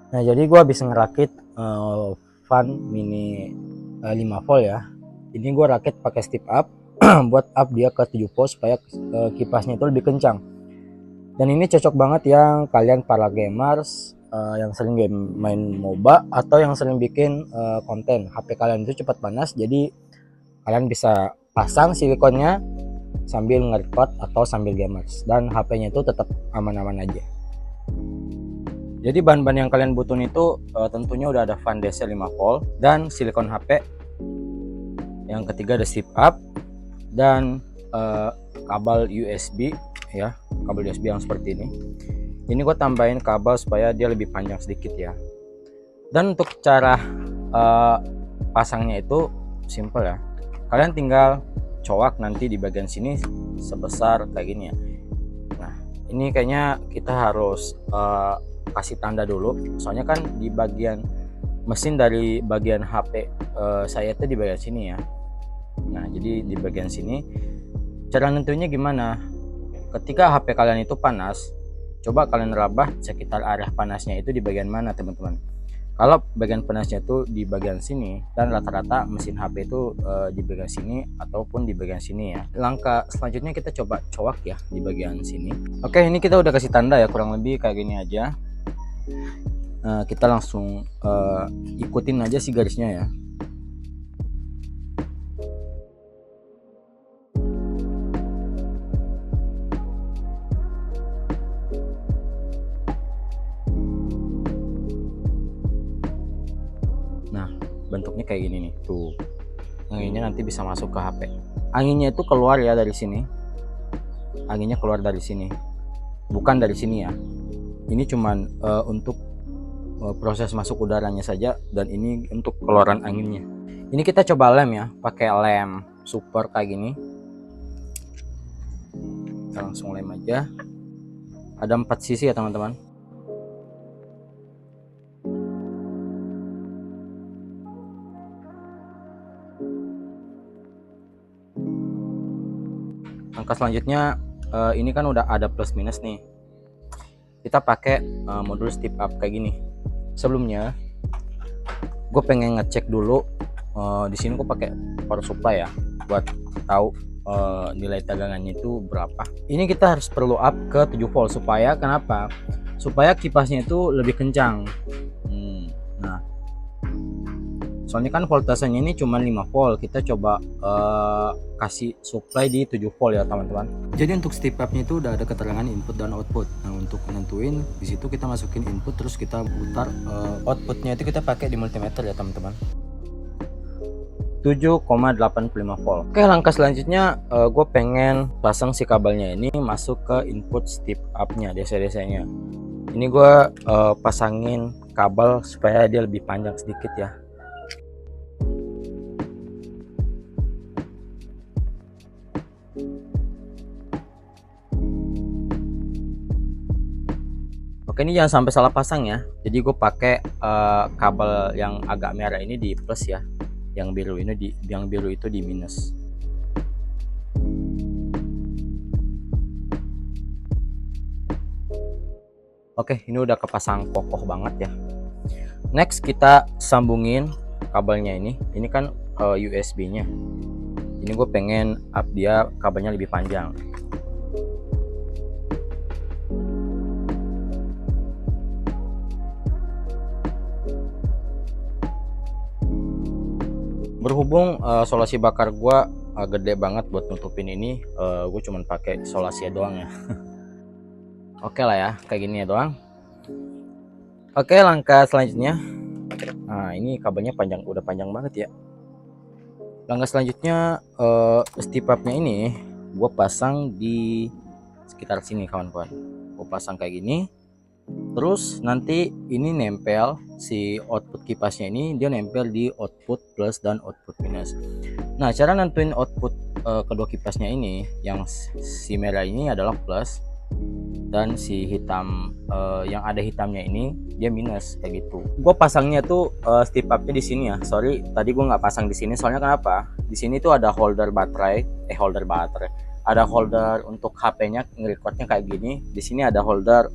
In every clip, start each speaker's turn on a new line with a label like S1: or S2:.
S1: Nah, jadi gue habis ngerakit fan mini 5 volt ya. Ini gue rakit pakai step up buat up dia ke 7 volt supaya kipasnya itu lebih kencang. Dan ini cocok banget yang kalian para gamers yang sering game main MOBA atau yang sering bikin konten. HP kalian itu cepat panas, jadi kalian bisa pasang silikonnya sambil nge-record atau sambil gamers, dan HP-nya itu tetap aman-aman aja. Jadi bahan-bahan yang kalian butuhin itu tentunya udah ada fan DC 5 volt dan silikon HP. Yang ketiga ada step up dan kabel USB ya, kabel USB yang seperti ini. Ini gue tambahin kabel supaya dia lebih panjang sedikit ya. Dan untuk cara pasangnya itu simple ya. Kalian tinggal coak nanti di bagian sini sebesar kayak gini ya. Nah, ini kayaknya kita harus kasih tanda dulu, soalnya kan di bagian mesin dari bagian HP saya itu di bagian sini ya. Nah, jadi di bagian sini cara nentunya gimana? Ketika HP kalian itu panas, coba kalian rabah sekitar area panasnya itu di bagian mana, teman-teman. Kalau bagian panasnya itu di bagian sini, dan rata-rata mesin HP itu di bagian sini ataupun di bagian sini ya. Langkah selanjutnya kita coba coak ya di bagian sini. Oke, ini kita udah kasih tanda ya, kurang lebih kayak gini aja. Kita langsung ikutin aja sih garisnya ya. Nah, bentuknya kayak gini nih tuh, anginnya nanti bisa masuk ke HP. Anginnya itu keluar ya dari sini, anginnya keluar dari sini, bukan dari sini ya. Ini cuman untuk proses masuk udaranya saja, dan ini untuk keluaran anginnya. Ini kita coba lem ya, pakai lem super kayak gini. Kita langsung lem aja. Ada 4 sisi ya teman-teman. Langkah selanjutnya ini kan udah ada plus minus nih. Kita pakai modul step up kayak gini. Sebelumnya gue pengen ngecek dulu di sini gue pakai power supply ya, buat tahu nilai tegangannya itu berapa. Ini kita harus perlu up ke 7 volt supaya kenapa? Supaya kipasnya itu lebih kencang. Nah, soalnya kan voltasenya ini cuma 5 volt, kita coba kasih supply di 7 volt ya teman-teman. Jadi untuk step up nya itu udah ada keterangan input dan output. Nah, untuk nentuin di situ kita masukin input, terus kita putar outputnya itu kita pakai di multimeter ya teman-teman. 7,85 volt. Oke, langkah selanjutnya gue pengen pasang si kabelnya ini masuk ke input step up nya, DC-DC nya. Ini gue pasangin kabel supaya dia lebih panjang sedikit ya. Oke, ini jangan sampai salah pasang ya. Jadi gue pakai kabel yang agak merah ini di plus ya, yang biru itu di minus. Oke, ini udah kepasang kokoh banget ya. Next kita sambungin kabelnya ini. Ini kan USB-nya. Ini gue pengen up dia kabelnya lebih panjang. Berhubung solasi bakar gua gede banget buat nutupin ini, gue cuman pakai solasi doang ya. Oke lah ya, kayak gini ya doang. Oke, langkah selanjutnya, nah ini kabelnya udah panjang banget ya. Langkah selanjutnya step up nya ini gue pasang di sekitar sini kawan-kawan. Gue pasang kayak gini. Terus nanti ini nempel, si output kipasnya ini dia nempel di output plus dan output minus. Nah, cara nentuin output kedua kipasnya ini, yang si merah ini adalah plus dan si hitam yang ada hitamnya ini dia minus kayak gitu. Gue pasangnya tuh step up-nya di sini ya. Sorry, tadi gue nggak pasang di sini soalnya kenapa? Di sini tuh ada holder baterai, ada holder untuk HP-nya nge-recordnya kayak gini. Di sini ada holder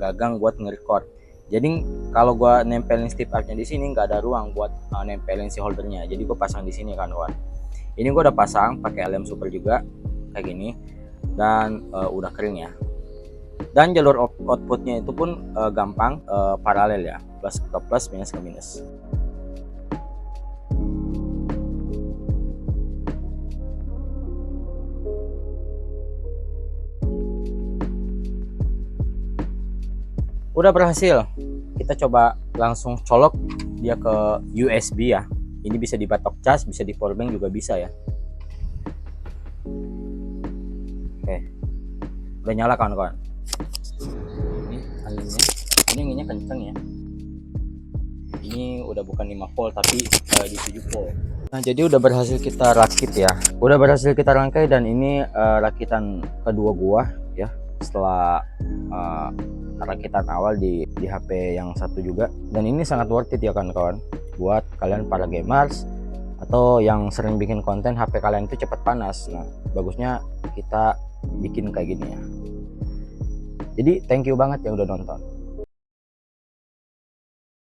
S1: gagang buat nge-record. Jadi kalau gua nempelin step up-nya di sini nggak ada ruang buat nempelin si holdernya. Jadi gua pasang di sini kan kawan. Ini gua udah pasang pakai LM Super juga kayak gini dan udah kering ya. Dan jalur outputnya itu pun gampang, paralel ya, plus ke plus, minus ke minus. Udah berhasil. Kita coba langsung colok dia ke USB ya. Ini bisa dibatok cas, bisa di powerbank juga bisa ya. Oke, udah nyala kawan-kawan. Ini anginnya kenceng ya. Ini udah bukan 5 volt tapi di 7 volt. Nah, jadi udah berhasil kita rakit ya. Udah berhasil kita rangkai dan ini rakitan kedua gua ya. Setelah rakitan awal di HP yang satu juga. Dan ini sangat worth it ya kawan-kawan. Buat kalian para gamers atau yang sering bikin konten HP kalian itu cepat panas. Nah, bagusnya kita bikin kayak gini ya. Jadi thank you banget yang udah nonton.